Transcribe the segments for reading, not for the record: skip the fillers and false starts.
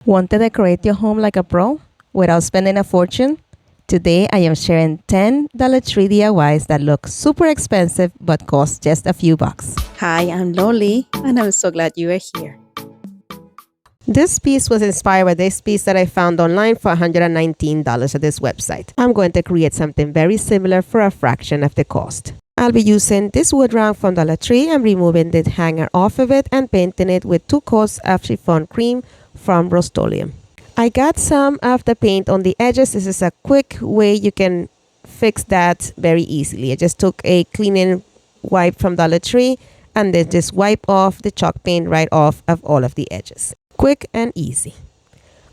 Want to decorate your home like a pro without spending a fortune? Today I am sharing 10 Dollar Tree DIYs that look super expensive but cost just a few bucks. Hi, I'm Loli, and I'm so glad you are here. This piece was inspired by this piece that I found online for $119 at this website. I'm going to create something very similar for a fraction of the cost. I'll be using this wood round from Dollar Tree and removing the hanger off of it and painting it with 2 coats of chiffon cream from Rust-Oleum. I got some of the paint on the edges. This is a quick way you can fix that very easily. I just took a cleaning wipe from Dollar Tree and then just wipe off the chalk paint right off of all of the edges. Quick and easy.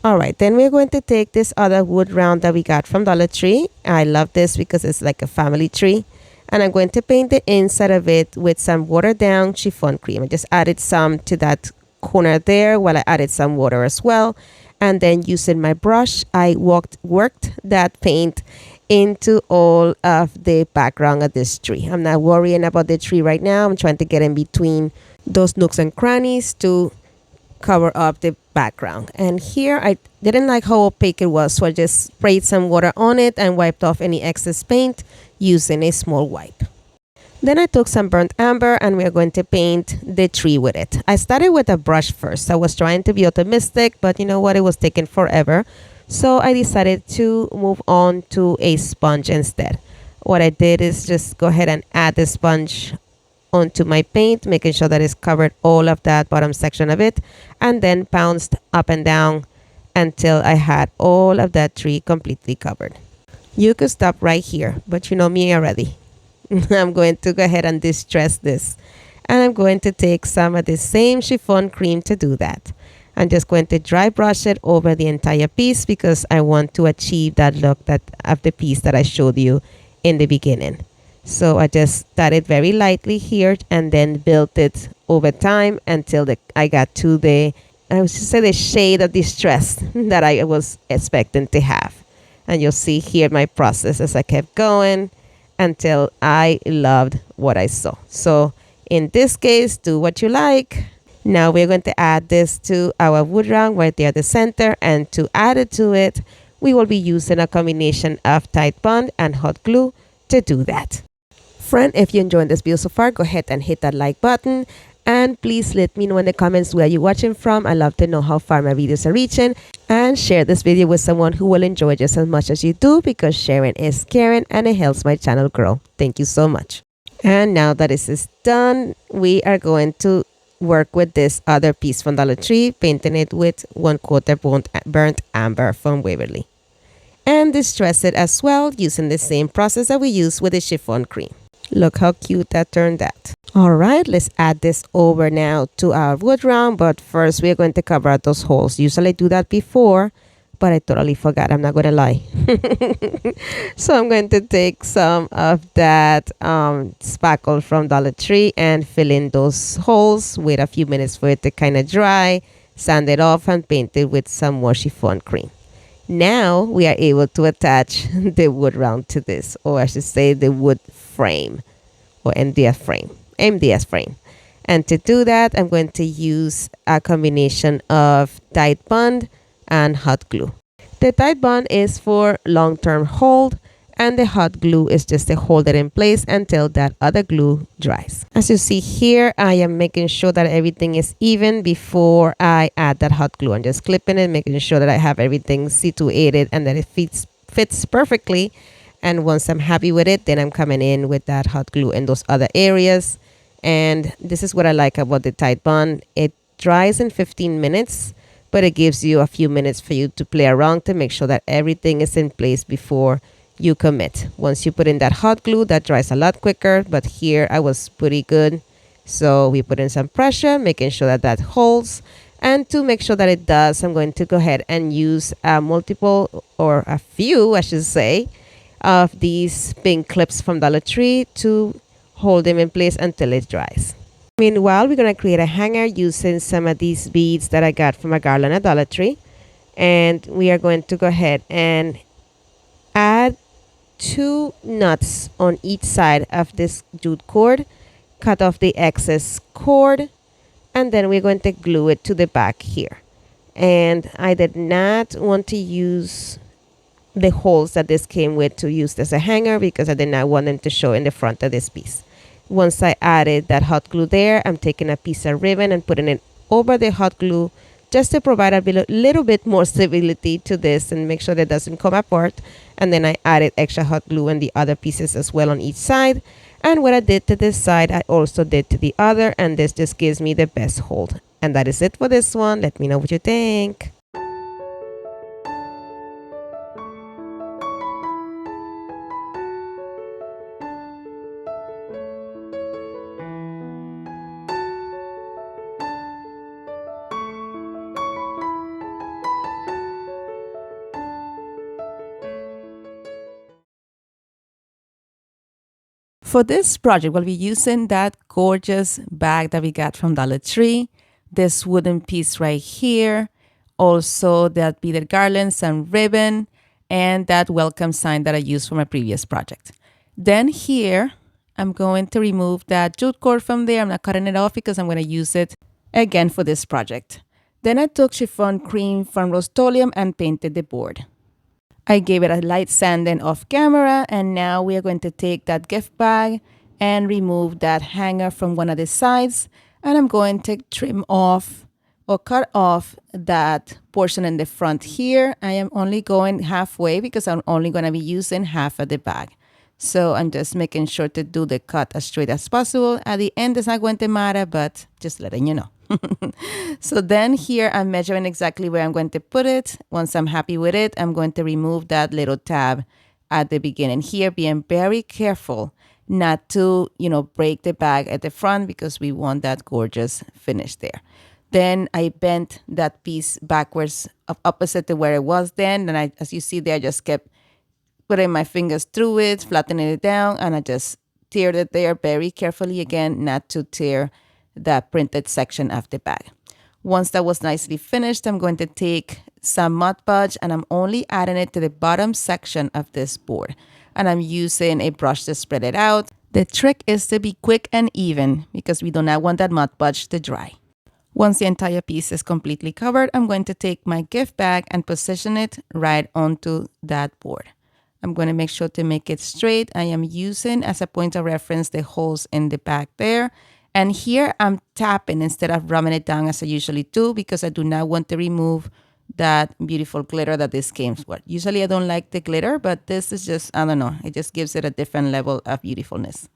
Alright, then we're going to take this other wood round that we got from Dollar Tree. I love this because it's like a family tree. And I'm going to paint the inside of it with some watered down chiffon cream. I just added some to that corner there while I added some water as well. And then using my brush, I worked that paint into all of the background of this tree. I'm not worrying about the tree right now. I'm trying to get in between those nooks and crannies to cover up the background. And here I didn't like how opaque it was, so I just sprayed some water on it and wiped off any excess paint using a small wipe. Then I took some burnt umber and we're going to paint the tree with it. I started with a brush first. I was trying to be optimistic, but you know what, it was taking forever. So I decided to move on to a sponge instead. What I did is just go ahead and add the sponge onto my paint, making sure that it's covered all of that bottom section of it, and then bounced up and down until I had all of that tree completely covered. You could stop right here, but you know me already. I'm going to go ahead and distress this, and I'm going to take some of the same chiffon cream to do that. I'm just going to dry brush it over the entire piece because I want to achieve that look of the piece that I showed you in the beginning. So I just started very lightly here and then built it over time until I got to the shade of distress that I was expecting to have. And you'll see here my process as I kept going until I loved what I saw. So in this case, do what you like. Now we're going to add this to our wood round right there at the center, and to add it to it, we will be using a combination of Tide Bond and hot glue to do that. Friend, if you enjoyed this video so far, go ahead and hit that like button. And please let me know in the comments where you're watching from. I love to know how far my videos are reaching. And share this video with someone who will enjoy it just as much as you do, because sharing is caring and it helps my channel grow. Thank you so much. And now that this is done, we are going to work with this other piece from Dollar Tree, painting it with 1 coat of burnt umber from Waverly. And distress it as well using the same process that we used with the chiffon cream. Look how cute that turned out. Alright, let's add this over now to our wood round, but first we're going to cover up those holes. Usually I do that before, but I totally forgot, I'm not going to lie. So I'm going to take some of that spackle from Dollar Tree and fill in those holes. Wait a few minutes for it to kind of dry, sand it off and paint it with some more chiffon cream. Now we are able to attach the wood round to this, or I should say the wood frame or MDF frame. And to do that, I'm going to use a combination of Tide Bond and hot glue. The Tide Bond is for long-term hold, and the hot glue is just to hold it in place until that other glue dries. As you see here, I am making sure that everything is even before I add that hot glue. I'm just clipping it, making sure that I have everything situated and that it fits perfectly. And once I'm happy with it, then I'm coming in with that hot glue in those other areas. And this is what I like about the Tide Bond. It dries in 15 minutes, but it gives you a few minutes for you to play around to make sure that everything is in place before you commit. Once you put in that hot glue, that dries a lot quicker, but here I was pretty good. So we put in some pressure, making sure that that holds. And to make sure that it does, I'm going to go ahead and use a few, I should say, of these pink clips from Dollar Tree to hold them in place until it dries. Meanwhile, we're going to create a hanger using some of these beads that I got from a garland at Dollar Tree. And we are going to go ahead and add 2 knots on each side of this jute cord, cut off the excess cord, and then we're going to glue it to the back here. And I did not want to use the holes that this came with to use as a hanger because I did not want them to show in the front of this piece. Once I added that hot glue there, I'm taking a piece of ribbon and putting it over the hot glue just to provide a little bit more stability to this and make sure that it doesn't come apart. And then I added extra hot glue on the other pieces as well on each side. And what I did to this side, I also did to the other, and this just gives me the best hold. And that is it for this one. Let me know what you think. For this project, we'll be using that gorgeous bag that we got from Dollar Tree, this wooden piece right here, also that beaded garlands and ribbon, and that welcome sign that I used for my previous project. Then here, I'm going to remove that jute cord from there. I'm not cutting it off because I'm going to use it again for this project. Then I took chiffon cream from Rust-Oleum and painted the board. I gave it a light sanding off camera, and now we are going to take that gift bag and remove that hanger from one of the sides, and I'm going to trim off or cut off that portion in the front here. I am only going halfway because I'm only going to be using half of the bag. So I'm just making sure to do the cut as straight as possible. At the end, it's not going to matter, but just letting you know. So then here I'm measuring exactly where I'm going to put it. Once I'm happy with it, I'm going to remove that little tab at the beginning here, being very careful not to, break the bag at the front because we want that gorgeous finish there. Then I bent that piece backwards opposite to where it was then. And as you see there, I just kept putting my fingers through it, flattening it down, and I just teared it there very carefully again, not to tear the printed section of the bag. Once that was nicely finished, I'm going to take some Mod Podge and I'm only adding it to the bottom section of this board. And I'm using a brush to spread it out. The trick is to be quick and even because we do not want that Mod Podge to dry. Once the entire piece is completely covered, I'm going to take my gift bag and position it right onto that board. I'm going to make sure to make it straight. I am using as a point of reference the holes in the back there. And here I'm tapping instead of rubbing it down as I usually do because I do not want to remove that beautiful glitter that this came with. Usually I don't like the glitter, but this is just, I don't know, it just gives it a different level of beautifulness.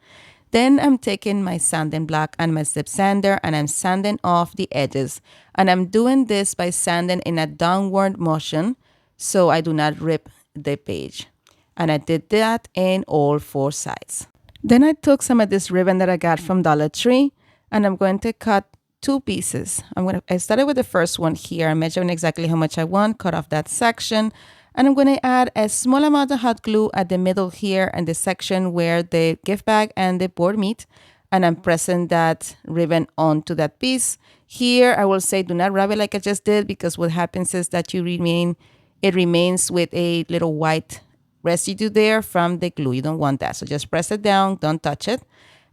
Then I'm taking my sanding block and my zip sander and I'm sanding off the edges. And I'm doing this by sanding in a downward motion so I do not rip the page. And I did that in all four sides. Then I took some of this ribbon that I got from Dollar Tree and I'm going to cut two pieces. I started with the first one here. I'm measuring exactly how much I want, cut off that section. And I'm going to add a small amount of hot glue at the middle here and the section where the gift bag and the board meet. And I'm pressing that ribbon onto that piece. Here, I will say do not rub it like I just did because what happens is that it remains with a little white residue there from the glue. You don't want that. So just press it down, don't touch it.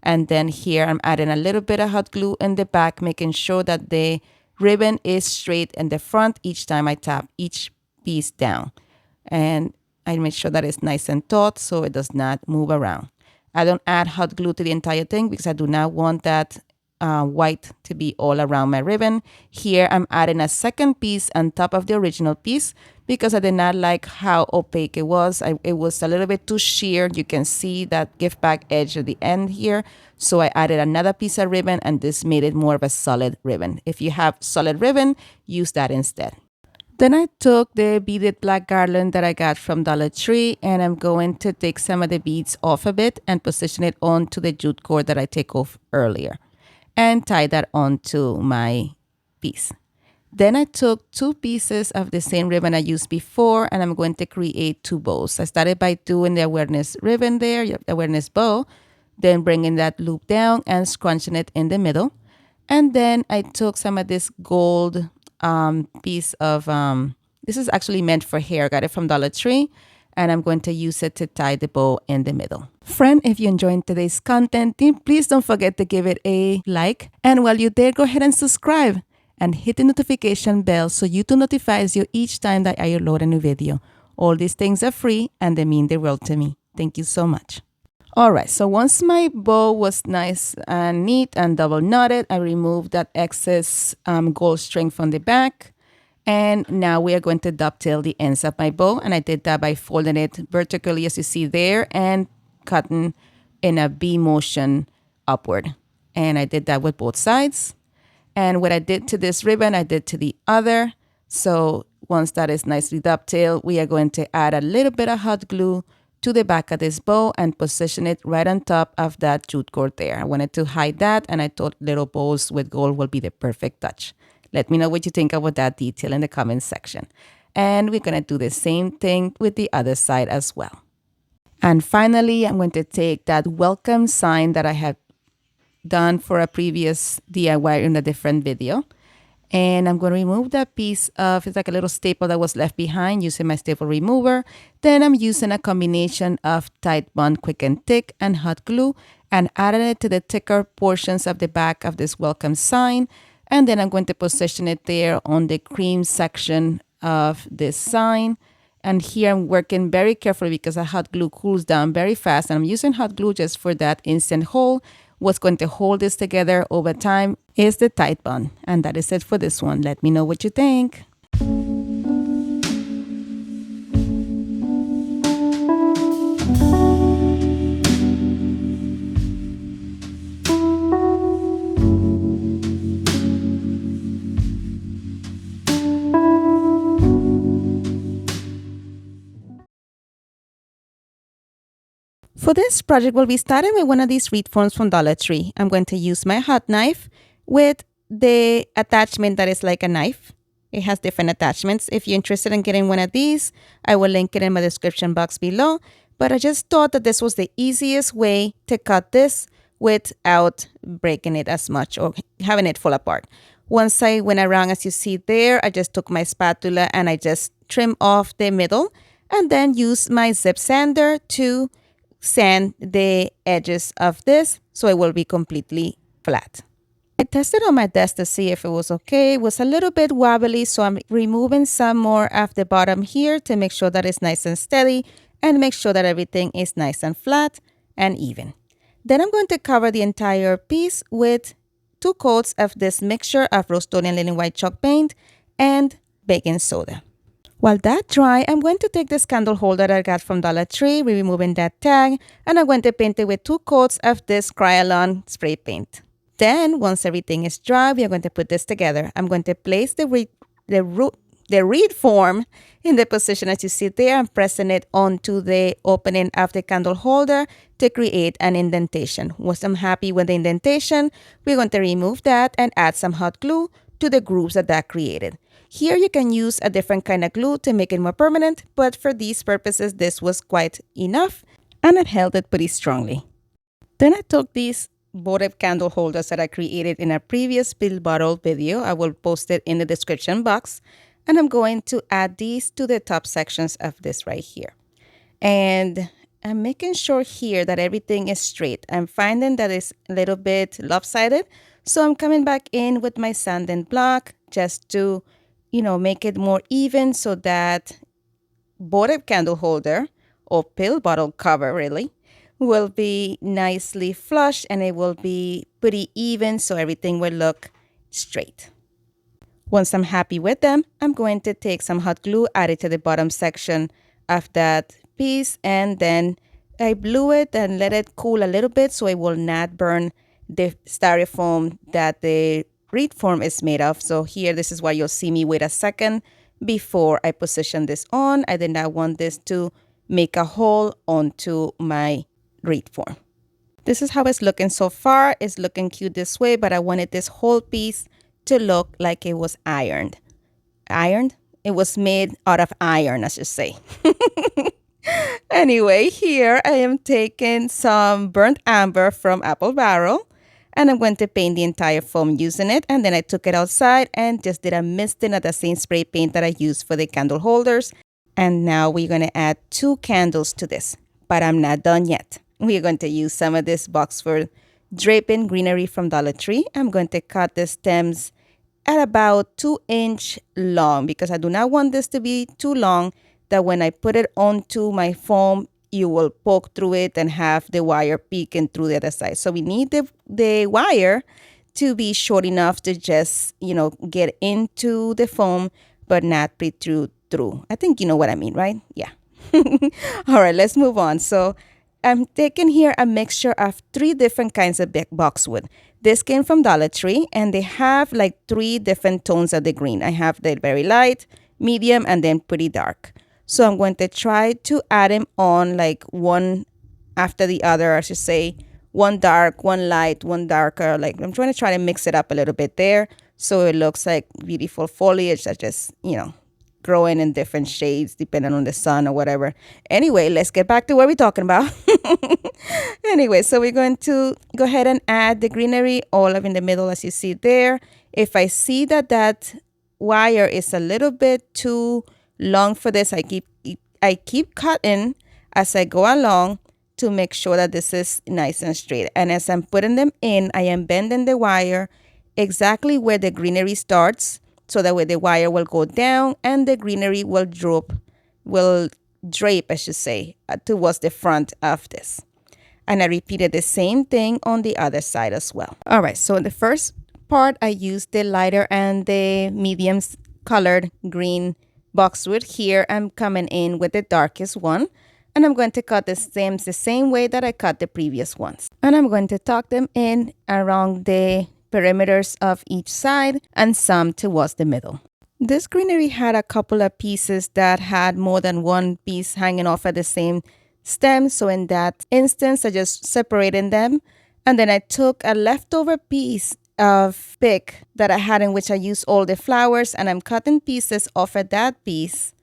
And then here I'm adding a little bit of hot glue in the back, making sure that the ribbon is straight in the front each time I tap each piece down. And I make sure that it's nice and taut so it does not move around. I don't add hot glue to the entire thing because I do not want that white to be all around my ribbon. Here I'm adding a second piece on top of the original piece because I did not like how opaque it was. It was a little bit too sheer. You can see that gift bag edge at the end here. So I added another piece of ribbon and this made it more of a solid ribbon. If you have solid ribbon, use that instead. Then I took the beaded black garland that I got from Dollar Tree and I'm going to take some of the beads off a bit and position it onto the jute cord that I take off earlier and tie that onto my piece. Then I took two pieces of the same ribbon I used before and I'm going to create two bows. I started by doing the awareness ribbon there, the awareness bow, then bringing that loop down and scrunching it in the middle. And then I took some of this gold piece of, this is actually meant for hair. I got it from Dollar Tree and I'm going to use it to tie the bow in the middle. Friend, if you enjoyed today's content, please don't forget to give it a like. And while you're there, go ahead and subscribe. and hit the notification bell so YouTube notifies you each time that I upload a new video. All these things are free and they mean the world to me. Thank you so much. All right, so once my bow was nice and neat and double knotted, I removed that excess gold string from the back. And now we are going to dovetail the ends of my bow. And I did that by folding it vertically, as you see there, and cutting in a V motion upward. And I did that with both sides. And what I did to this ribbon, I did to the other. So once that is nicely dovetailed, we are going to add a little bit of hot glue to the back of this bow and position it right on top of that jute cord there. I wanted to hide that, and I thought little bows with gold will be the perfect touch. Let me know what you think about that detail in the comments section. And we're going to do the same thing with the other side as well. And finally, I'm going to take that welcome sign that I have done for a previous DIY in a different video. And I'm going to remove that piece of, it's like a little staple that was left behind using my staple remover. Then I'm using a combination of Tide Bond Quick and Thick and hot glue and adding it to the thicker portions of the back of this welcome sign. And then I'm going to position it there on the cream section of this sign. And here I'm working very carefully because the hot glue cools down very fast. And I'm using hot glue just for that instant hold. What's going to hold this together over time is the Tide Bond. And that is it for this one. Let me know what you think. For this project, we'll be starting with one of these reed forms from Dollar Tree. I'm going to use my hot knife with the attachment that is like a knife. It has different attachments. If you're interested in getting one of these, I will link it in my description box below. But I just thought that this was the easiest way to cut this without breaking it as much or having it fall apart. Once I went around, as you see there, I just took my spatula and I just trimmed off the middle and then used my zip sander to sand the edges of this so it will be completely flat. I tested on my desk to see if it was okay. It was a little bit wobbly, so I'm removing some more of the bottom here to make sure that it's nice and steady and make sure that everything is nice and flat and even. Then I'm going to cover the entire piece with 2 coats of this mixture of Rust-Oleum Linen White Chalk Paint and baking soda. While that dry, I'm going to take this candle holder that I got from Dollar Tree, removing that tag, and I'm going to paint it with 2 coats of this Krylon spray paint. Then, once everything is dry, we are going to put this together. I'm going to place the reed form in the position as you see there. I'm pressing it onto the opening of the candle holder to create an indentation. Once I'm happy with the indentation, we're going to remove that and add some hot glue to the grooves that created. Here you can use a different kind of glue to make it more permanent, but for these purposes, this was quite enough and it held it pretty strongly. Then I took these votive candle holders that I created in a previous pill bottle video. I will post it in the description box. And I'm going to add these to the top sections of this right here. And I'm making sure here that everything is straight. I'm finding that it's a little bit lopsided. So I'm coming back in with my sanding block just to, make it more even so that votive candle holder or pill bottle cover really will be nicely flush and it will be pretty even so everything will look straight. Once I'm happy with them, I'm going to take some hot glue, add it to the bottom section of that piece, and then I blew it and let it cool a little bit so it will not burn the styrofoam that the reed form is made of. So here, this is why you'll see me wait a second before I position this on. I did not want this to make a hole onto my reed form. This is how it's looking so far. It's looking cute this way, but I wanted this whole piece to look like it was ironed. Ironed? It was made out of iron, I should say. Anyway, here I am taking some burnt amber from Apple Barrel, and I'm going to paint the entire foam using it. And then I took it outside and just did a misting of the same spray paint that I used for the candle holders. And now we're going to add 2 candles to this, but I'm not done yet. We're going to use some of this boxwood draping greenery from Dollar Tree. I'm going to cut the stems at about 2-inch long because I do not want this to be too long that when I put it onto my foam, you will poke through it and have the wire peeking through the other side. So we need the wire to be short enough to just, get into the foam, but not protrude through. I think you know what I mean, right? Yeah. All right, let's move on. So I'm taking here a mixture of 3 different kinds of boxwood. This came from Dollar Tree, and they have like 3 different tones of the green. I have the very light, medium, and then pretty dark. So I'm going to try to add them on like one after the other, I should say. One dark, one light, one darker. Like I'm trying to mix it up a little bit there so it looks like beautiful foliage that just, growing in different shades depending on the sun or whatever. Anyway, let's get back to what we're talking about. Anyway, so we're going to go ahead and add the greenery all up in the middle as you see there. If I see that wire is a little bit too long for this, I keep cutting as I go along to make sure that this is nice and straight. And as I'm putting them in, I am bending the wire exactly where the greenery starts, so that way the wire will go down and the greenery will drape, I should say, towards the front of this. And I repeated the same thing on the other side as well. All right, so in the first part, I used the lighter and the medium colored green boxwood. Here, I'm coming in with the darkest one. And I'm going to cut the stems the same way that I cut the previous ones. And I'm going to tuck them in around the perimeters of each side and some towards the middle. This greenery had a couple of pieces that had more than one piece hanging off at the same stem. So in that instance, I just separated them. And then I took a leftover piece of pick that I had in which I used all the flowers, and I'm cutting pieces off of that piece.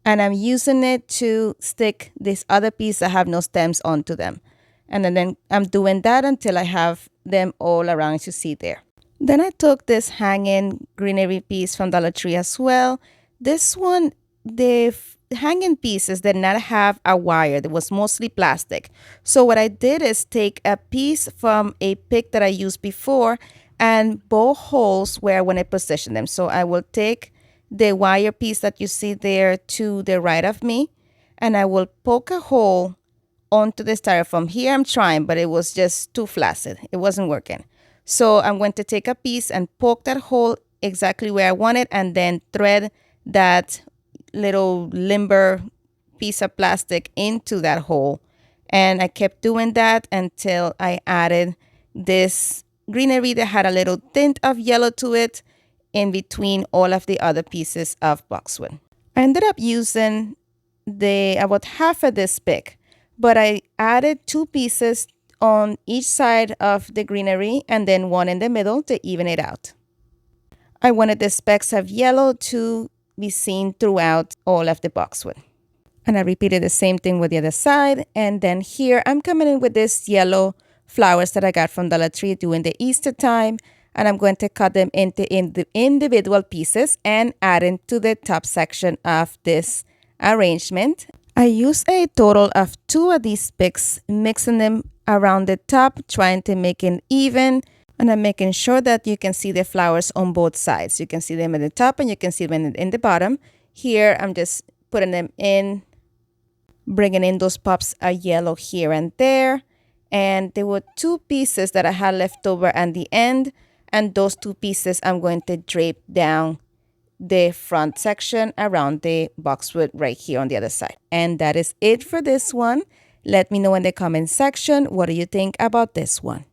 And I'm using it to stick this other piece that have no stems onto them. And then I'm doing that until I have them all around, as you see there. Then I took this hanging greenery piece from Dollar Tree as well. This one, the hanging pieces did not have a wire. It was mostly plastic. So what I did is take a piece from a pick that I used before and bow holes where I want to position them. So I will take the wire piece that you see there to the right of me, and I will poke a hole onto the styrofoam. Here I'm trying, but it was just too flaccid. It wasn't working. So I'm going to take a piece and poke that hole exactly where I want it, and then thread that little limber piece of plastic into that hole. And I kept doing that until I added this greenery that had a little tint of yellow to it in between all of the other pieces of boxwood. I ended up using about half of this pick, but I added 2 pieces on each side of the greenery and then one in the middle to even it out. I wanted the specks of yellow to be seen throughout all of the boxwood. And I repeated the same thing with the other side. And then here I'm coming in with this yellow flowers that I got from Dollar Tree during the Easter time. And I'm going to cut them into individual pieces and add into the top section of this arrangement. I used a total of 2 of these picks, mixing them around the top, trying to make it even. And I'm making sure that you can see the flowers on both sides. You can see them at the top and you can see them in the bottom. Here, I'm just putting them in, bringing in those pops of yellow here and there. And there were 2 pieces that I had left over at the end. And those 2 pieces I'm going to drape down the front section around the boxwood right here on the other side. And that is it for this one. Let me know in the comment section, what do you think about this one?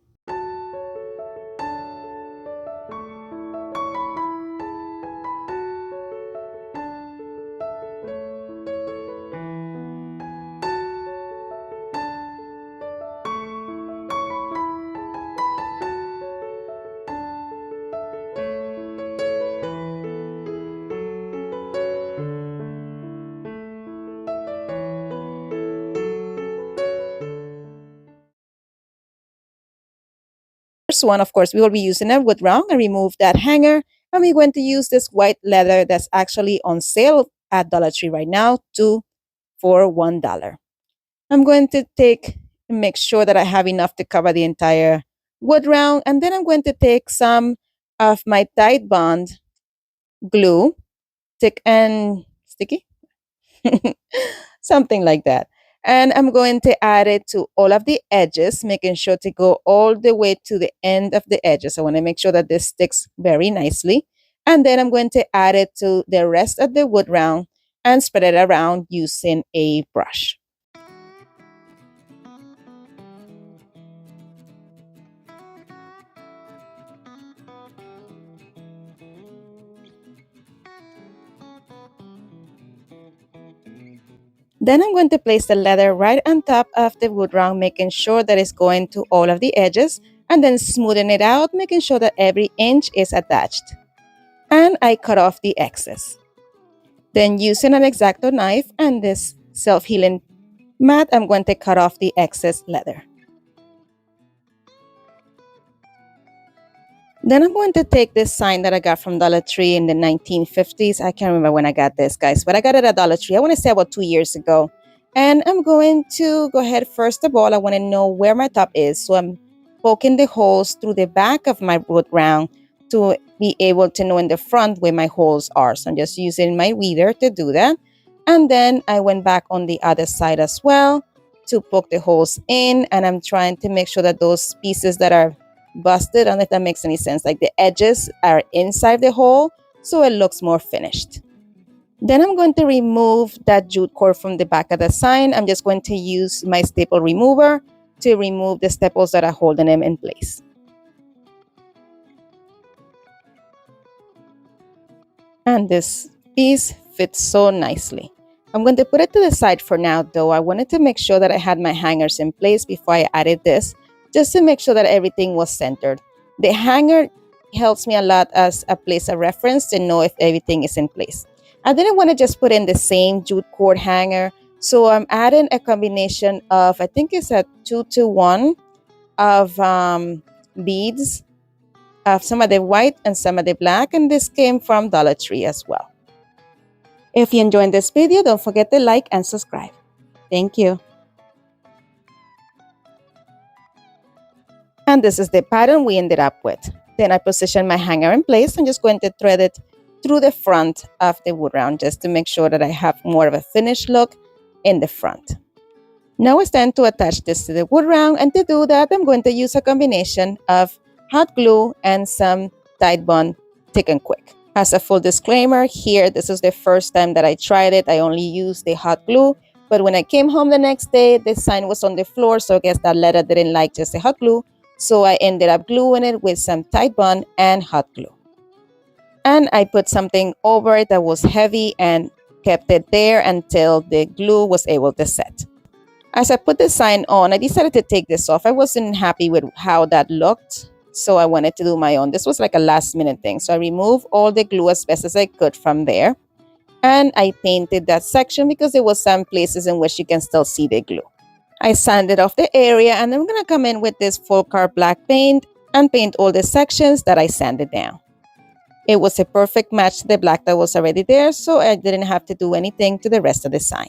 First one, of course, we will be using a wood round. I remove that hanger, and we're going to use this white leather that's actually on sale at Dollar Tree right now, 2 for $1. I'm going to make sure that I have enough to cover the entire wood round, and then I'm going to take some of my Tide Bond glue, thick and sticky, something like that. And I'm going to add it to all of the edges, making sure to go all the way to the end of the edges. I want to make sure that this sticks very nicely. And then I'm going to add it to the rest of the wood round and spread it around using a brush. Then I'm going to place the leather right on top of the wood round, making sure that it's going to all of the edges, and then smoothing it out, making sure that every inch is attached. And I cut off the excess. Then using an X-Acto knife and this self-healing mat, I'm going to cut off the excess leather. Then I'm going to take this sign that I got from Dollar Tree in the 1950s. I can't remember when I got this, guys, but I got it at Dollar Tree. I want to say about 2 years ago. And I'm going to go ahead, first of all, I want to know where my top is. So I'm poking the holes through the back of my wood round to be able to know in the front where my holes are. So I'm just using my weeder to do that. And then I went back on the other side as well to poke the holes in. And I'm trying to make sure that those pieces that are busted, I don't know if that makes any sense, like the edges are inside the hole, so it looks more finished. Then I'm going to remove that jute cord from the back of the sign. I'm just going to use my staple remover to remove the staples that are holding them in place. And this piece fits so nicely. I'm going to put it to the side for now, though. I wanted to make sure that I had my hangers in place before I added this, just to make sure that everything was centered. The hanger helps me a lot as a place of reference to know if everything is in place. I didn't want to just put in the same jute cord hanger, so I'm adding a combination of, I think it's a 2-to-1 of beads, of some of the white and some of the black, and this came from Dollar Tree as well. If you enjoyed this video, don't forget to like and subscribe. Thank you. And this is the pattern we ended up with. Then I position my hanger in place. I'm just going to thread it through the front of the wood round just to make sure that I have more of a finished look in the front. Now it's time to attach this to the wood round, and to do that, I'm going to use a combination of hot glue and some Tide Bond Thick and Quick. As a full disclaimer here, this is the first time that I tried it. I only used the hot glue, but when I came home the next day, the sign was on the floor, so I guess that letter didn't like just the hot glue. So I ended up gluing it with some Tide Bond and hot glue. And I put something over it that was heavy and kept it there until the glue was able to set. As I put the sign on, I decided to take this off. I wasn't happy with how that looked, so I wanted to do my own. This was like a last minute thing. So I removed all the glue as best as I could from there. And I painted that section because there was some places in which you can still see the glue. I sanded off the area, and I'm going to come in with this full car black paint and paint all the sections that I sanded down. It was a perfect match to the black that was already there, so I didn't have to do anything to the rest of the sign.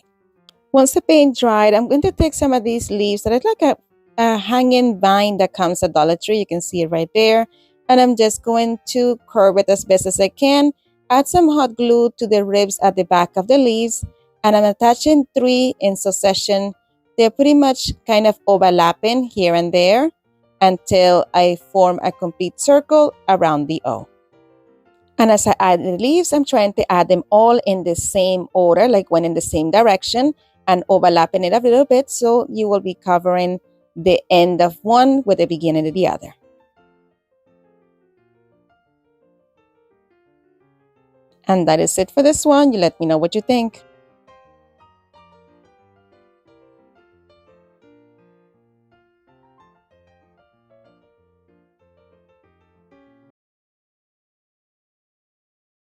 Once the paint dried, I'm going to take some of these leaves that are like a hanging vine that comes at Dollar Tree. You can see it right there. And I'm just going to curve it as best as I can, add some hot glue to the ribs at the back of the leaves, and I'm attaching 3 in succession. They're pretty much kind of overlapping here and there until I form a complete circle around the O. And as I add the leaves, I'm trying to add them all in the same order, like one in the same direction, and overlapping it a little bit, so you will be covering the end of one with the beginning of the other. And that is it for this one. You let me know what you think.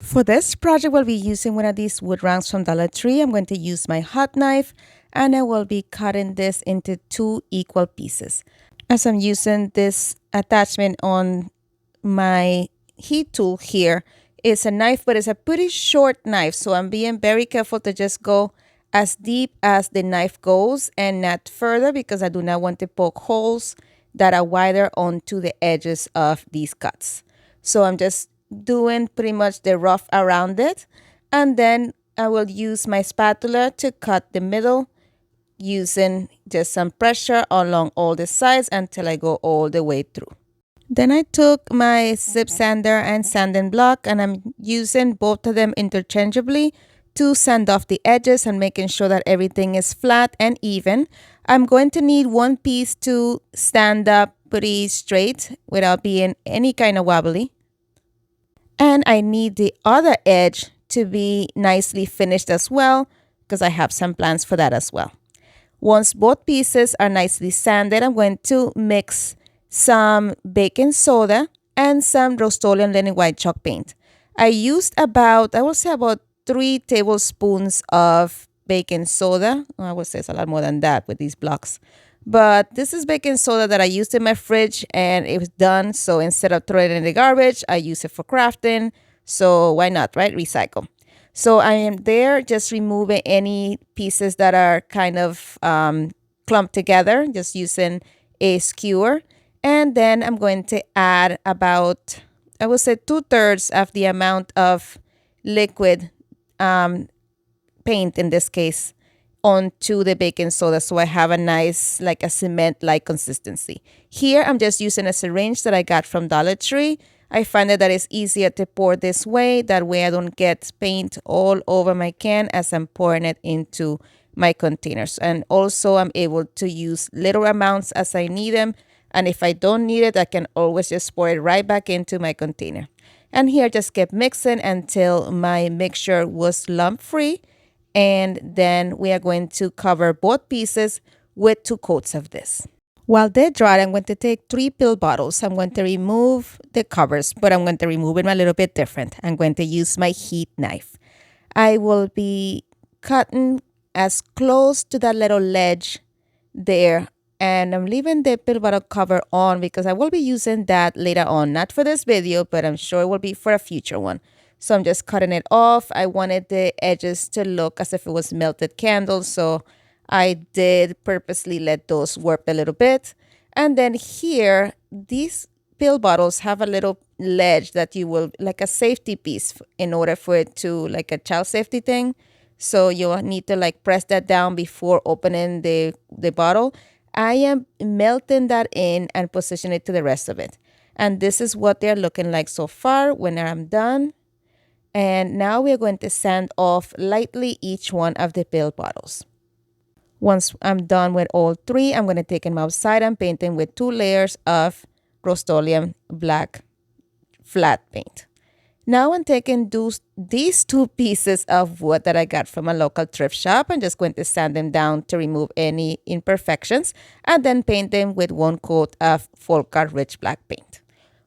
For this project, we'll be using one of these wood rounds from Dollar Tree. I'm going to use my hot knife, and I will be cutting this into 2 equal pieces. As I'm using this attachment on my heat tool here, it's a knife, but it's a pretty short knife, so I'm being very careful to just go as deep as the knife goes and not further, because I do not want to poke holes that are wider onto the edges of these cuts. So I'm just doing pretty much the rough around it. And then I will use my spatula to cut the middle using just some pressure along all the sides until I go all the way through. Then I took my zip sander and sanding block, and I'm using both of them interchangeably to sand off the edges and making sure that everything is flat and even. I'm going to need one piece to stand up pretty straight without being any kind of wobbly. And I need the other edge to be nicely finished as well, because I have some plans for that as well. Once both pieces are nicely sanded, I'm going to mix some baking soda and some Rust-Oleum linen white chalk paint. I used about, I will say about 3 tablespoons of baking soda. I would say it's a lot more than that with these blocks. But this is baking soda that I used in my fridge and it was done. So instead of throwing it in the garbage, I use it for crafting. So why not, right? Recycle. So I am there just removing any pieces that are kind of clumped together, just using a skewer. And then I'm going to add about, I would say 2/3 of the amount of liquid paint in this case onto the baking soda, so I have a nice, like a cement-like consistency. Here, I'm just using a syringe that I got from Dollar Tree. I find that it's easier to pour this way. That way I don't get paint all over my can as I'm pouring it into my containers. And also I'm able to use little amounts as I need them. And if I don't need it, I can always just pour it right back into my container. And here I just kept mixing until my mixture was lump-free. And then we are going to cover both pieces with 2 coats of this. While they're dry, I'm going to take 3 pill bottles. I'm going to remove the covers, but I'm going to remove them a little bit different. I'm going to use my heat knife. I will be cutting as close to that little ledge there. And I'm leaving the pill bottle cover on because I will be using that later on. Not for this video, but I'm sure it will be for a future one. So I'm just cutting it off. I wanted the edges to look as if it was melted candle. So I did purposely let those warp a little bit. And then here, these pill bottles have a little ledge that you will, like a safety piece in order for it to, like a child safety thing. So you'll need to like press that down before opening the bottle. I am melting that in and position it to the rest of it. And this is what they're looking like so far when I'm done. And now we're going to sand off lightly each one of the pill bottles. Once I'm done with all 3, I'm going to take them outside and paint them with 2 layers of Rust-Oleum black flat paint. Now I'm taking these 2 pieces of wood that I got from a local thrift shop. I'm just going to sand them down to remove any imperfections and then paint them with 1 coat of Folka Rich Black paint.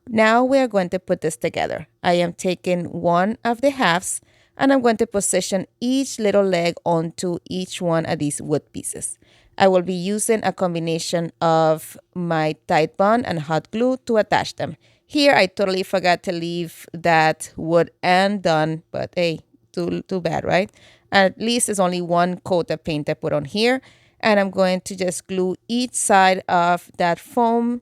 Now we are going to put this together. I am taking one of the halves and I'm going to position each little leg onto each one of these wood pieces. I will be using a combination of my Tide Bond and hot glue to attach them. Here I totally forgot to leave that wood undone, but hey, too bad, right? At least it's only 1 coat of paint I put on here. And I'm going to just glue each side of that foam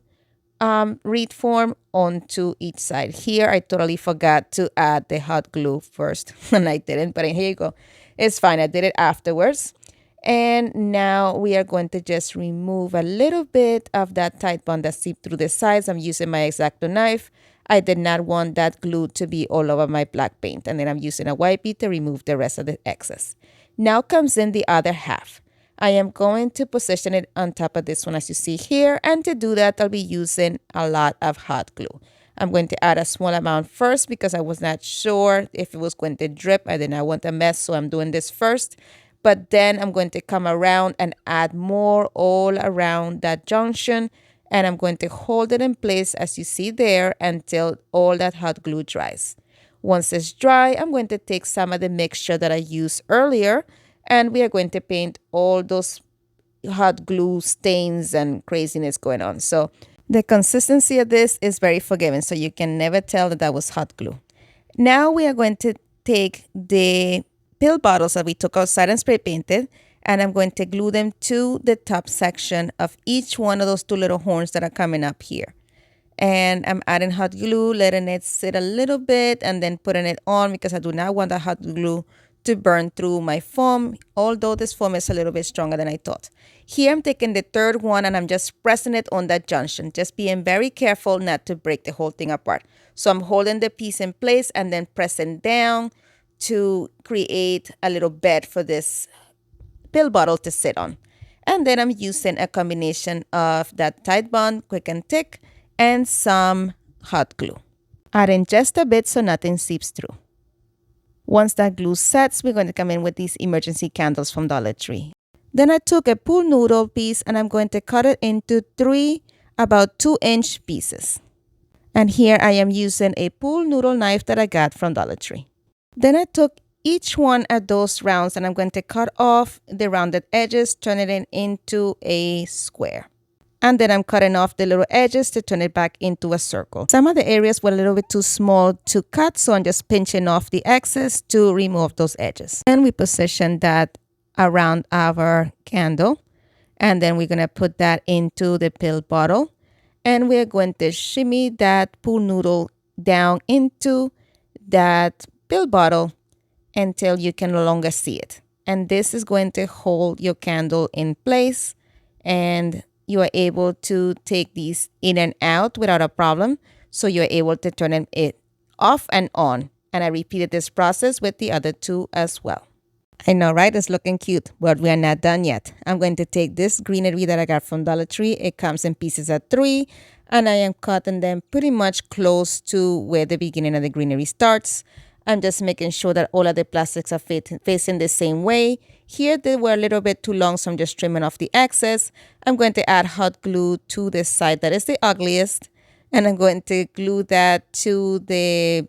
reed form onto each side. Here I totally forgot to add the hot glue first and I didn't, but here you go. It's fine, I did it afterwards. And now we are going to just remove a little bit of that Tide Bond that seeped through the sides. I'm using my X-Acto knife. I did not want that glue to be all over my black paint. And then I'm using a wipey to remove the rest of the excess. Now comes in the other half. I am going to position it on top of this one as you see here. And to do that, I'll be using a lot of hot glue. I'm going to add a small amount first because I was not sure if it was going to drip. I did not want a mess, so I'm doing this first. But then I'm going to come around and add more all around that junction. And I'm going to hold it in place as you see there until all that hot glue dries. Once it's dry, I'm going to take some of the mixture that I used earlier and we are going to paint all those hot glue stains and craziness going on. So the consistency of this is very forgiving, so you can never tell that was hot glue. Now we are going to take the pill bottles that we took outside and spray painted, and I'm going to glue them to the top section of each one of those 2 little horns that are coming up here. And I'm adding hot glue, letting it sit a little bit, and then putting it on because I do not want the hot glue to burn through my foam, although this foam is a little bit stronger than I thought. Here I'm taking the third one and I'm just pressing it on that junction, just being very careful not to break the whole thing apart. So I'm holding the piece in place and then pressing down to create a little bed for this pill bottle to sit on. And then I'm using a combination of that Tide Bond, Quick and Thick, and some hot glue. Adding just a bit so nothing seeps through. Once that glue sets, we're going to come in with these emergency candles from Dollar Tree. Then I took a pool noodle piece and I'm going to cut it into three about 2-inch pieces. And here I am using a pool noodle knife that I got from Dollar Tree. Then I took each one of those rounds and I'm going to cut off the rounded edges, turning it into a square. And then I'm cutting off the little edges to turn it back into a circle. Some of the areas were a little bit too small to cut, so I'm just pinching off the excess to remove those edges. And we position that around our candle. And then we're going to put that into the pill bottle. And we're going to shimmy that pool noodle down into that pill bottle until you can no longer see it. And this is going to hold your candle in place, and you are able to take these in and out without a problem. So you're able to turn it off and on. And I repeated this process with the other two as well. I know, right? It's looking cute, but we are not done yet. I'm going to take this greenery that I got from Dollar Tree. It comes in pieces of 3, and I am cutting them pretty much close to where the beginning of the greenery starts. I'm just making sure that all of the plastics are facing the same way. Here they were a little bit too long, so I'm just trimming off the excess. I'm going to add hot glue to the side that is the ugliest, and I'm going to glue that to the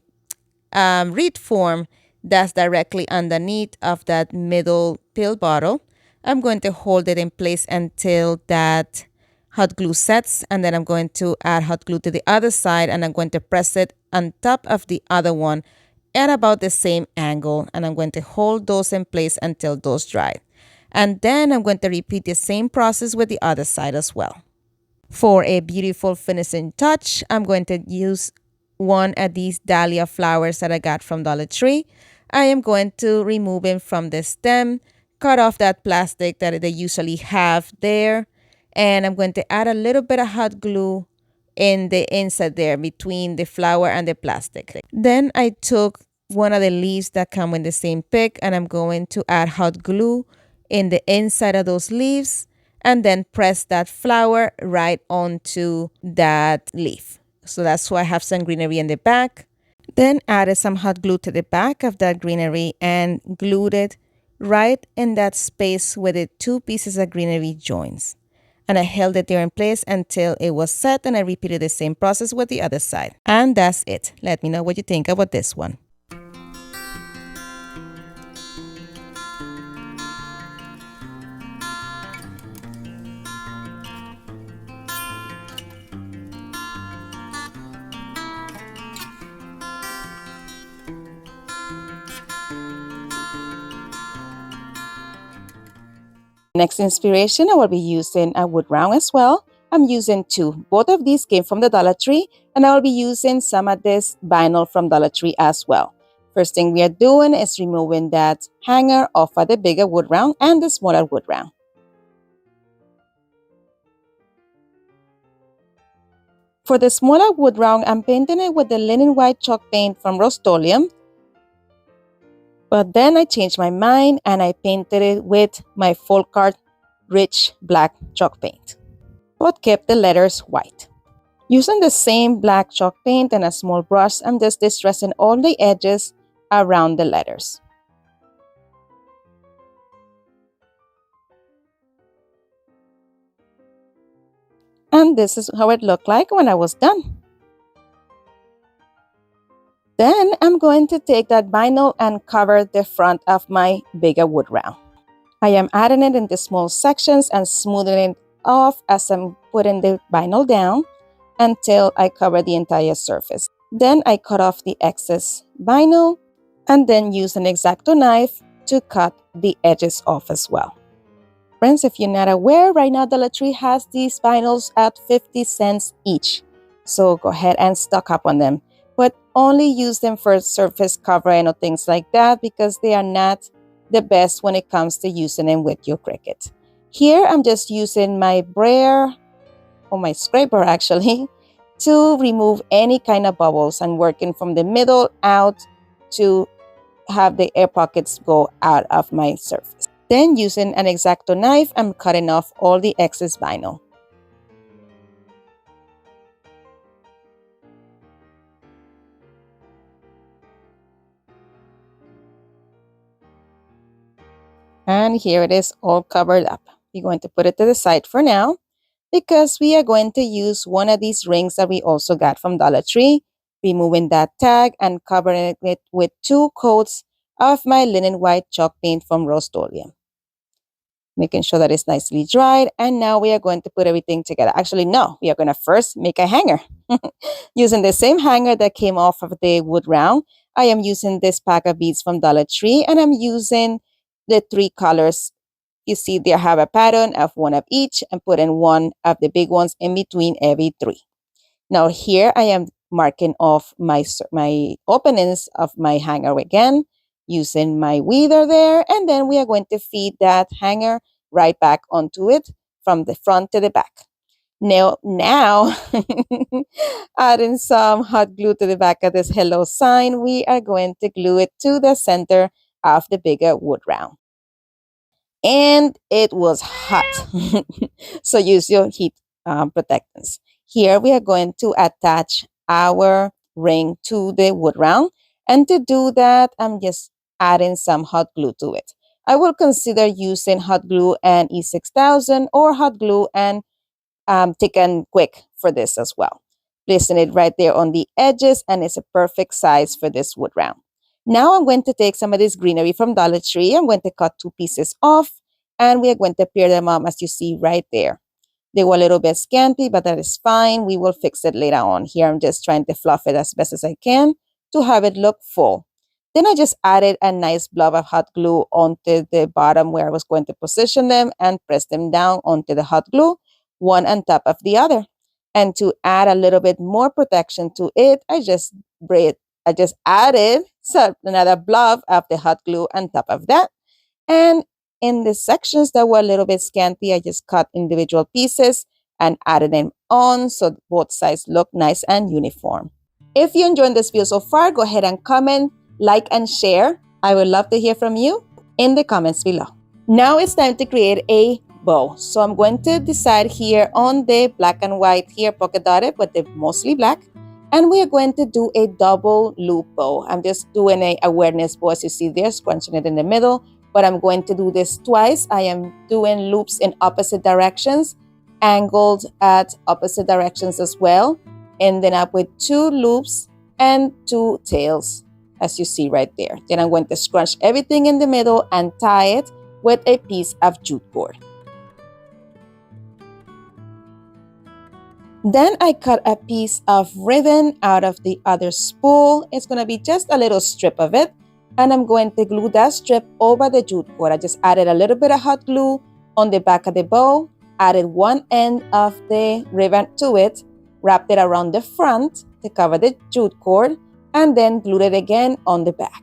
reed form that's directly underneath of that middle pill bottle. I'm going to hold it in place until that hot glue sets, and then I'm going to add hot glue to the other side, and I'm going to press it on top of the other one at about the same angle, and I'm going to hold those in place until those dry. And then I'm going to repeat the same process with the other side as well. For a beautiful finishing touch, I'm going to use one of these dahlia flowers that I got from Dollar Tree. I am going to remove them from the stem, cut off that plastic that they usually have there, and I'm going to add a little bit of hot glue in the inside there between the flower and the plastic. Then I took one of the leaves that come in the same pick, and I'm going to add hot glue in the inside of those leaves and then press that flower right onto that leaf. So that's why I have some greenery in the back. Then added some hot glue to the back of that greenery and glued it right in that space where the 2 pieces of greenery joins. And I held it there in place until it was set, and I repeated the same process with the other side. And that's it. Let me know what you think about this one. Next inspiration, I will be using a wood round as well. I'm using 2. Both of these came from the Dollar Tree, and I will be using some of this vinyl from Dollar Tree as well. First thing we are doing is removing that hanger off of the bigger wood round and the smaller wood round. For the smaller wood round, I'm painting it with the linen white chalk paint from Rust-Oleum. But then I changed my mind and I painted it with my folk art rich black chalk paint, but kept the letters white. Using the same black chalk paint and a small brush, I'm just distressing all the edges around the letters. And this is how it looked like when I was done. Then I'm going to take that vinyl and cover the front of my bigger wood round. I am adding it into small sections and smoothing it off as I'm putting the vinyl down until I cover the entire surface. Then I cut off the excess vinyl and then use an X-Acto knife to cut the edges off as well. Friends, if you're not aware, right now Dollar Tree has these vinyls at 50 cents each. So go ahead and stock up on them. But only use them for surface covering or things like that because they are not the best when it comes to using them with your Cricut. Here I'm just using my brayer, or my scraper actually, to remove any kind of bubbles. I'm working from the middle out to have the air pockets go out of my surface. Then using an X-Acto knife, I'm cutting off all the excess vinyl. And here it is all covered up. We're going to put it to the side for now because we are going to use one of these rings that we also got from Dollar Tree, removing that tag and covering it with 2 coats of my linen white chalk paint from Rust-Oleum. Making sure that it's nicely dried. And now we are going to put everything together. Actually, no, we are going to first make a hanger. Using the same hanger that came off of the wood round, I am using this pack of beads from Dollar Tree, and I'm using the 3 colors. You see there have a pattern of 1 of each and putting 1 of the big ones in between every 3. Now here I am marking off my openings of my hanger again, using my weeder there, and then we are going to feed that hanger right back onto it from the front to the back. Now adding some hot glue to the back of this hello sign, we are going to glue it to the center of the bigger wood round. And it was hot, so use your heat protectants. Here we are going to attach our ring to the wood round, and to do that I'm just adding some hot glue to it. I will consider using hot glue and E6000 or hot glue and Thick and Quick for this as well. Placing it right there on the edges, and it's a perfect size for this wood round. Now I'm going to take some of this greenery from Dollar Tree. I'm going to cut 2 pieces off, and we are going to pair them up as you see right there. They were a little bit scanty, but that is fine. We will fix it later on. Here I'm just trying to fluff it as best as I can to have it look full. Then I just added a nice blob of hot glue onto the bottom where I was going to position them and press them down onto the hot glue, one on top of the other. And to add a little bit more protection to it, I just added another blob of the hot glue on top of that. And in the sections that were a little bit scanty, I just cut individual pieces and added them on so both sides look nice and uniform. If you enjoyed this video so far, go ahead and comment, like, and share. I would love to hear from you in the comments below. Now it's time to create a bow. So I'm going to decide here on the black and white here, polka dotted, but they're mostly black. And we are going to do a double loop bow. I'm just doing a awareness bow, as you see there, scrunching it in the middle. But I'm going to do this twice. I am doing loops in opposite directions, angled at opposite directions as well. Ending up with 2 loops and 2 tails, as you see right there. Then I'm going to scrunch everything in the middle and tie it with a piece of jute cord. Then I cut a piece of ribbon out of the other spool. It's going to be just a little strip of it. And I'm going to glue that strip over the jute cord. I just added a little bit of hot glue on the back of the bow, added one end of the ribbon to it, wrapped it around the front to cover the jute cord, and then glued it again on the back.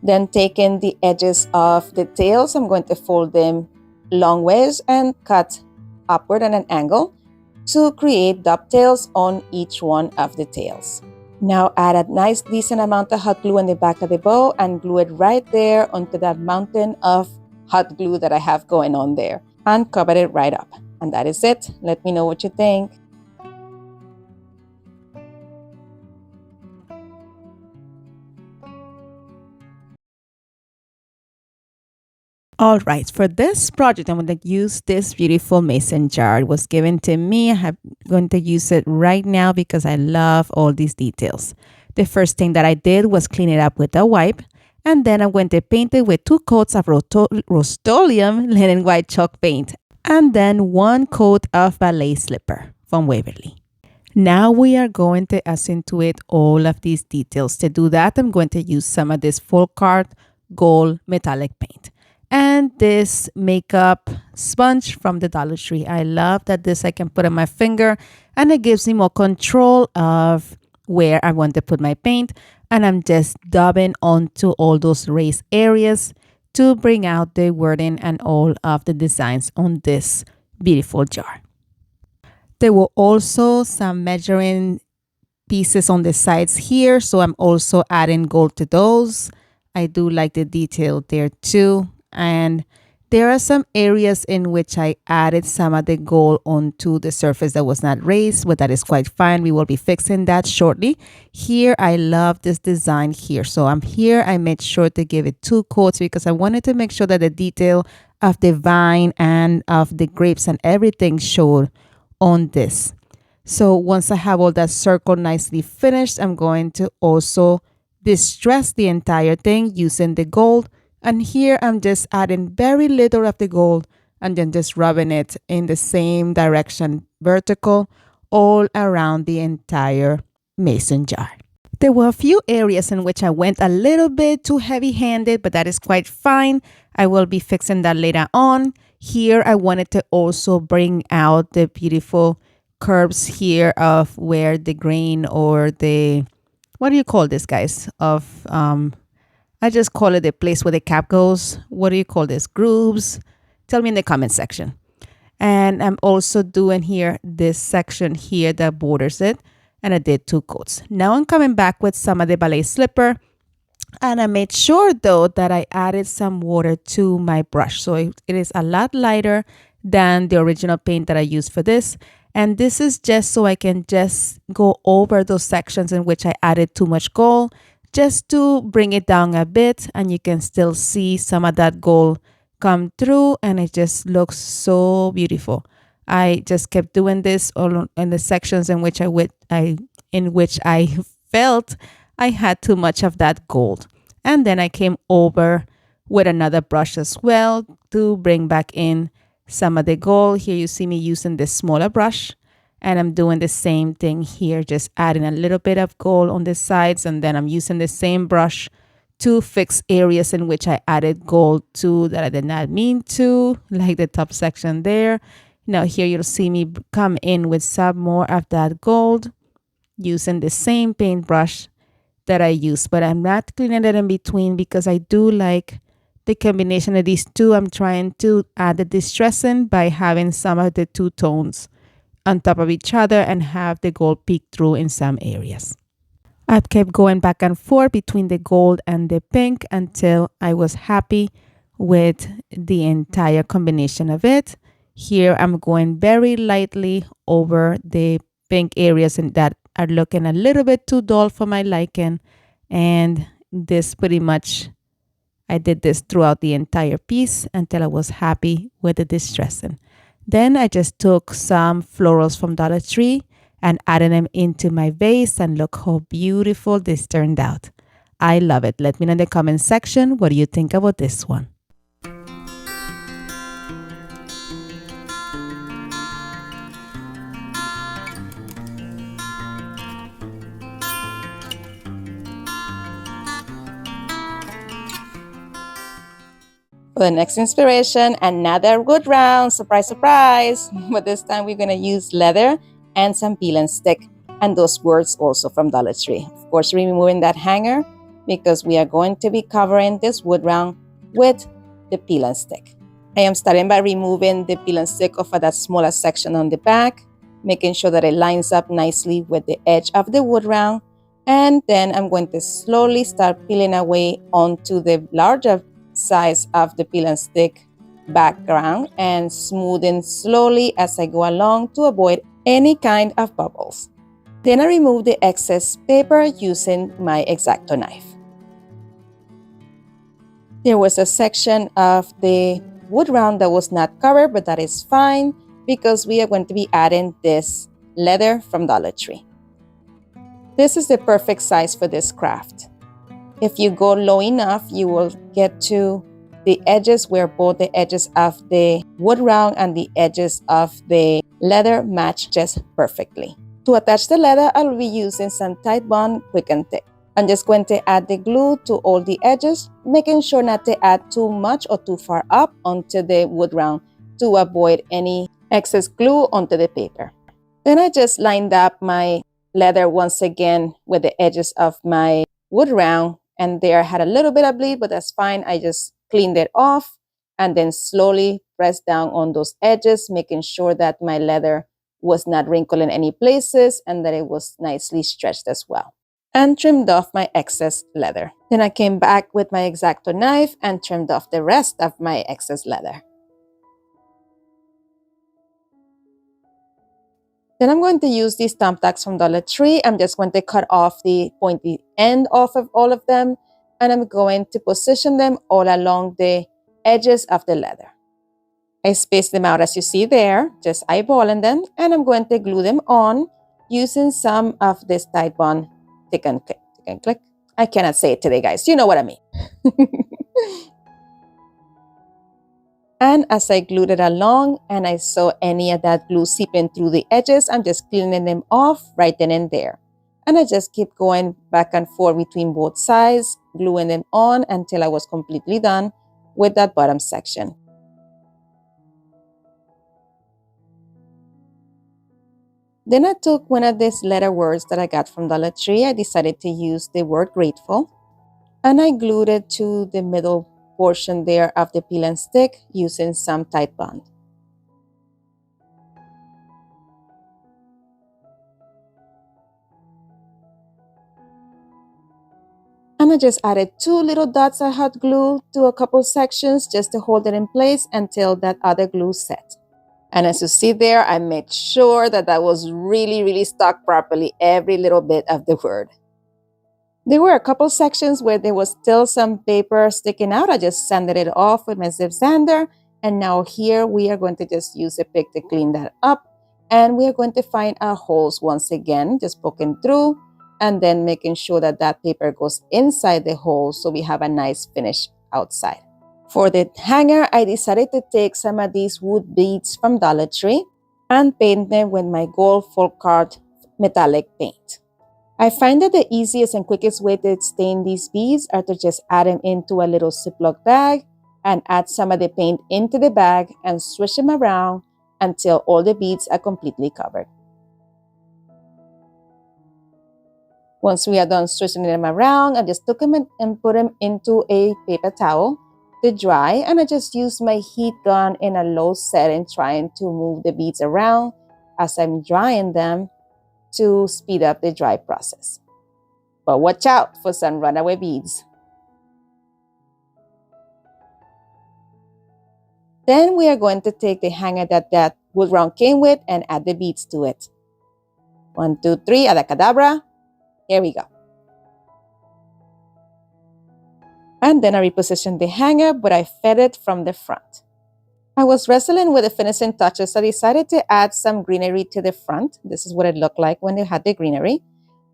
Then taking the edges of the tails, I'm going to fold them long ways and cut upward at an angle to create dovetails on each one of the tails. Now add a nice decent amount of hot glue on the back of the bow and glue it right there onto that mountain of hot glue that I have going on there, and cover it right up. And that is it. Let me know what you think. All right, for this project, I'm going to use this beautiful mason jar. It was given to me. I'm going to use it right now because I love all these details. The first thing that I did was clean it up with a wipe, and then I'm going to paint it with 2 coats of Rust-Oleum linen white chalk paint, and then 1 coat of ballet slipper from Waverly. Now we are going to accentuate all of these details. To do that, I'm going to use some of this full card gold metallic paint. and this makeup sponge from the Dollar Tree. I love that this I can put on my finger, and it gives me more control of where I want to put my paint. And I'm just dabbing onto all those raised areas to bring out the wording and all of the designs on this beautiful jar. There were also some measuring pieces on the sides here, so I'm also adding gold to those. I do like the detail there too. And there are some areas in which I added some of the gold onto the surface that was not raised, but that is quite fine. We will be fixing that shortly. Here, I love this design here. So I made sure to give it 2 coats because I wanted to make sure that the detail of the vine and of the grapes and everything showed on this. So once I have all that circle nicely finished, I'm going to also distress the entire thing using the gold. And here I'm just adding very little of the gold and then just rubbing it in the same direction, vertical, all around the entire mason jar. There were a few areas in which I went a little bit too heavy-handed, but that is quite fine. I will be fixing that later on. Here I wanted to also bring out the beautiful curves here of where the grain or the, what do you call this, guys? I just call it the place where the cap goes. What do you call this? Grooves? Tell me in the comment section. And I'm also doing here this section here that borders it. And I did 2 coats. Now I'm coming back with some of the ballet slipper. And I made sure though that I added some water to my brush. So it is a lot lighter than the original paint that I used for this. And this is just so I can just go over those sections in which I added too much gold, just to bring it down a bit, and you can still see some of that gold come through, and it just looks so beautiful. I just kept doing this all in the sections in which I felt I had too much of that gold. And then I came over with another brush as well to bring back in some of the gold. Here you see me using this smaller brush, and I'm doing the same thing here, just adding a little bit of gold on the sides, and then I'm using the same brush to fix areas in which I added gold to that I did not mean to, like the top section there. Now here you'll see me come in with some more of that gold using the same paintbrush that I used, but I'm not cleaning it in between because I do like the combination of these two. I'm trying to add the distressing by having some of the 2 tones on top of each other and have the gold peek through in some areas. I've kept going back and forth between the gold and the pink until I was happy with the entire combination of it. Here I'm going very lightly over the pink areas and that are looking a little bit too dull for my liking, and this pretty much I did this throughout the entire piece until I was happy with the distressing. Then I just took some florals from Dollar Tree and added them into my vase, and look how beautiful this turned out. I love it. Let me know in the comment section, what do you think about this one? For the next inspiration, another wood round, surprise, surprise. But this time we're gonna use leather and some peel and stick, and those words also from Dollar Tree. Of course, removing that hanger because we are going to be covering this wood round with the peel and stick. I am starting by removing the peel and stick off of that smaller section on the back, making sure that it lines up nicely with the edge of the wood round. And then I'm going to slowly start peeling away onto the larger size of the peel and stick background and smoothing slowly as I go along to avoid any kind of bubbles. Then I remove the excess paper using my X-Acto knife. There was a section of the wood round that was not covered, but that is fine because we are going to be adding this leather from Dollar Tree. This is the perfect size for this craft. If you go low enough, you will get to the edges where both the edges of the wood round and the edges of the leather match just perfectly. To attach the leather, I will be using some Tide Bond Quick and Thick. I'm just going to add the glue to all the edges, making sure not to add too much or too far up onto the wood round to avoid any excess glue onto the paper. Then I just lined up my leather once again with the edges of my wood round, and there I had a little bit of bleed, but that's fine. I just cleaned it off and then slowly pressed down on those edges, making sure that my leather was not wrinkled in any places and that it was nicely stretched as well, and trimmed off my excess leather. Then I came back with my X-Acto knife and trimmed off the rest of my excess leather. Then I'm going to use these thumbtacks from Dollar Tree. I'm just going to cut off the pointy end off of all of them, and I'm going to position them all along the edges of the leather. I spaced them out as you see there, just eyeballing them, and I'm going to glue them on using some of this Titebond Tick and Click. I cannot say it today, guys. You know what I mean. And as I glued it along and I saw any of that glue seeping through the edges, I'm just cleaning them off right then and there. And I just keep going back and forth between both sides, gluing them on until I was completely done with that bottom section. Then I took one of these letter words that I got from Dollar Tree. I decided to use the word grateful, and I glued it to the middle portion there of the peel and stick using some Titebond. And I just added 2 little dots of hot glue to a couple sections just to hold it in place until that other glue set. And as you see there, I made sure that that was really stuck properly, every little bit of the word. There were a couple sections where there was still some paper sticking out. I just sanded it off with my zip sander. And now here we are going to just use a pick to clean that up. And we are going to find our holes once again, just poking through and then making sure that that paper goes inside the hole so we have a nice finish outside. For the hanger, I decided to take some of these wood beads from Dollar Tree and paint them with my gold folk card metallic paint. I find that the easiest and quickest way to stain these beads are to just add them into a little Ziploc bag and add some of the paint into the bag and swish them around until all the beads are completely covered. Once we are done swishing them around, I just took them and put them into a paper towel to dry, and I just used my heat gun in a low setting trying to move the beads around as I'm drying them to speed up the dry process. But watch out for some runaway beads. Then we are going to take the hanger that wood round came with and add the beads to it. 1, 2, 3, abracadabra. Here we go. And then I repositioned the hanger, but I fed it from the front. I was wrestling with the finishing touches, so I decided to add some greenery to the front. This is what it looked like when it had the greenery.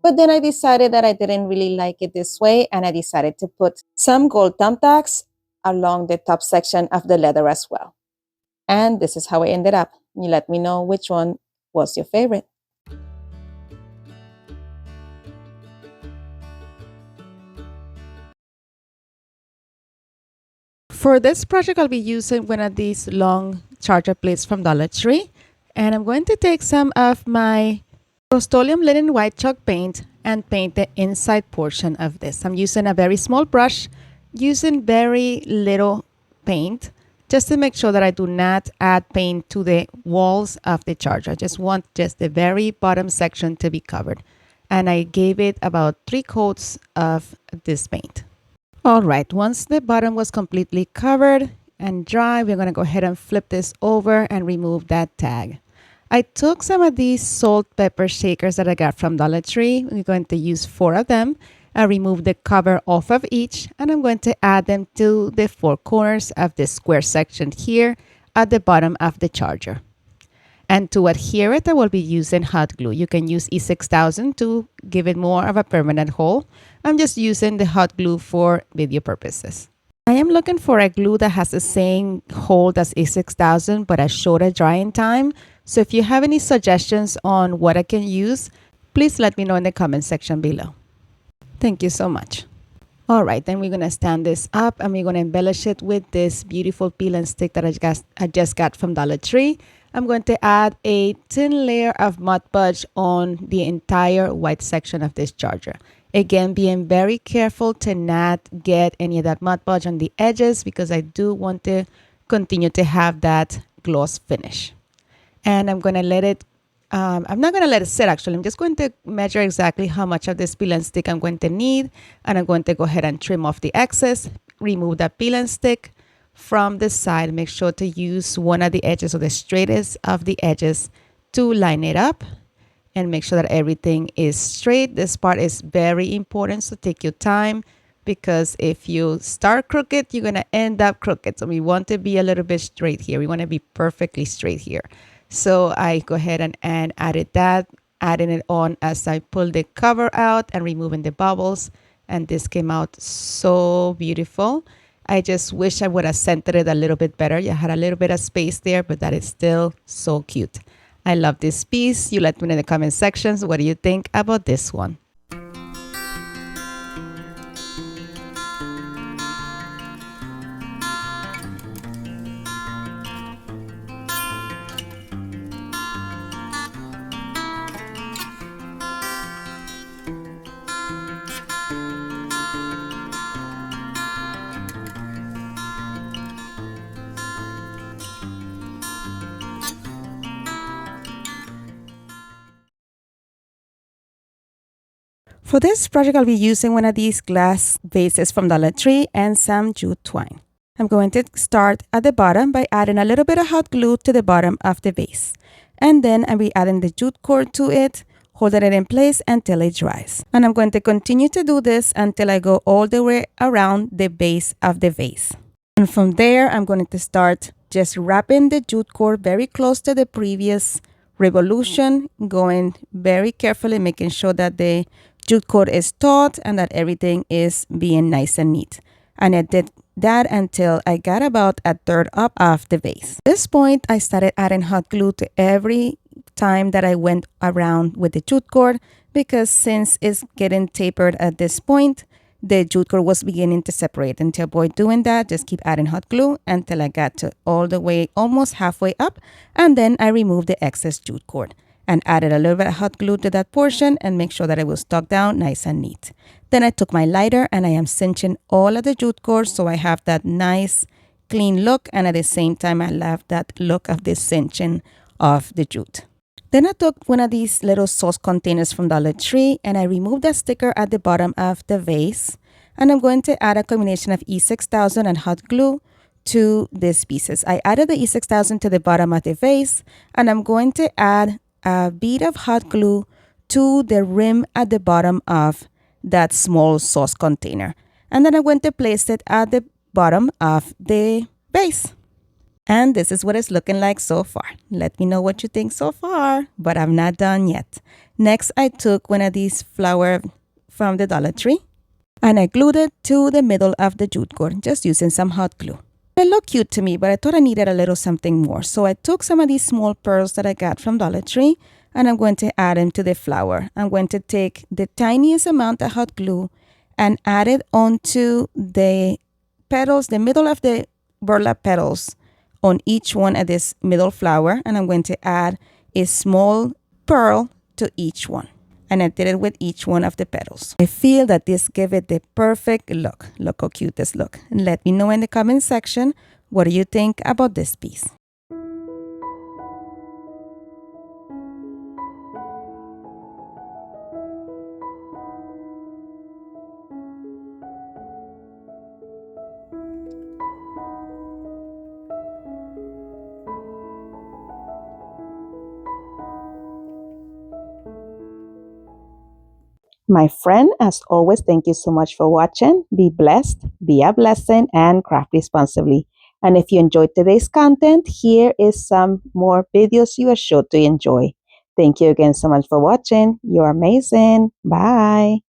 But then I decided that I didn't really like it this way, and I decided to put some gold thumbtacks along the top section of the leather as well. And this is how it ended up. You let me know which one was your favorite. For this project, I'll be using one of these long charger plates from Dollar Tree. And I'm going to take some of my Rust-Oleum linen white chalk paint and paint the inside portion of this. I'm using a very small brush, using very little paint, just to make sure that I do not add paint to the walls of the charger. I just want just the very bottom section to be covered. And I gave it about 3 coats of this paint. All right, once the bottom was completely covered and dry, we're going to go ahead and flip this over and remove that tag. I took some of these salt pepper shakers that I got from Dollar Tree. We're going to use 4 of them. I remove the cover off of each, and I'm going to add them to the 4 corners of this square section here at the bottom of the charger. And to adhere it, I will be using hot glue. You can use E6000 to give it more of a permanent hold. I'm just using the hot glue for video purposes. I am looking for a glue that has the same hold as E6000 but a shorter drying time. So if you have any suggestions on what I can use, please let me know in the comment section below. Thank you so much. All right, then we're gonna stand this up and we're gonna embellish it with this beautiful peel and stick that I just got from Dollar Tree. I'm going to add a thin layer of Mod Podge on the entire white section of this charger. Again, being very careful to not get any of that Mod Podge on the edges because I do want to continue to have that gloss finish. And I'm gonna let it I'm not going to let it sit actually. I'm just going to measure exactly how much of this peel and stick I'm going to need. And I'm going to go ahead and trim off the excess, remove that peel and stick from the side. Make sure to use one of the edges or the straightest of the edges to line it up and make sure that everything is straight. This part is very important, so take your time because if you start crooked, you're going to end up crooked. So we want to be a little bit straight here. We want to be perfectly straight here. So I go ahead and added that, adding it on as I pull the cover out and removing the bubbles. And this came out so beautiful. I just wish I would have centered it a little bit better. You had a little bit of space there, but that is still so cute. I love this piece. You let me know in the comment sections. What do you think about this one? For this project, I'll be using one of these glass vases from Dollar Tree and some jute twine. I'm going to start at the bottom by adding a little bit of hot glue to the bottom of the vase. And then I'll be adding the jute cord to it, holding it in place until it dries. And I'm going to continue to do this until I go all the way around the base of the vase. And from there, I'm going to start just wrapping the jute cord very close to the previous revolution, going very carefully, making sure that the jute cord is taut and that everything is being nice and neat. And I did that until I got about a third up of the vase. At this point, I started adding hot glue to every time that I went around with the jute cord because since it's getting tapered at this point, the jute cord was beginning to separate. And to avoid doing that, just keep adding hot glue until I got to all the way, almost halfway up. And then I removed the excess jute cord and added a little bit of hot glue to that portion and make sure that it was stuck down nice and neat. Then I took my lighter and I am cinching all of the jute cord so I have that nice clean look, and at the same time I love that look of the cinching of the jute. Then I took one of these little sauce containers from Dollar Tree and I removed that sticker at the bottom of the vase, and I'm going to add a combination of E6000 and hot glue to these pieces. I added the E6000 to the bottom of the vase, and I'm going to add a bead of hot glue to the rim at the bottom of that small sauce container. And then I'm going to place it at the bottom of the vase. And this is what it's looking like so far. Let me know what you think so far, but I'm not done yet. Next, I took one of these flowers from the Dollar Tree and I glued it to the middle of the jute cord, just using some hot glue. It looked cute to me, but I thought I needed a little something more. So I took some of these small pearls that I got from Dollar Tree and I'm going to add them to the flower. I'm going to take the tiniest amount of hot glue and add it onto the petals, the middle of the burlap petals on each one of this middle flower. And I'm going to add a small pearl to each one. And I did it with each one of the petals. I feel that this gave it the perfect look. Look how cute this look. And let me know in the comment section, what do you think about this piece? My friend, as always, thank you so much for watching. Be blessed, be a blessing, and craft responsibly. And if you enjoyed today's content, here is some more videos you are sure to enjoy. Thank you again so much for watching. You're amazing. Bye.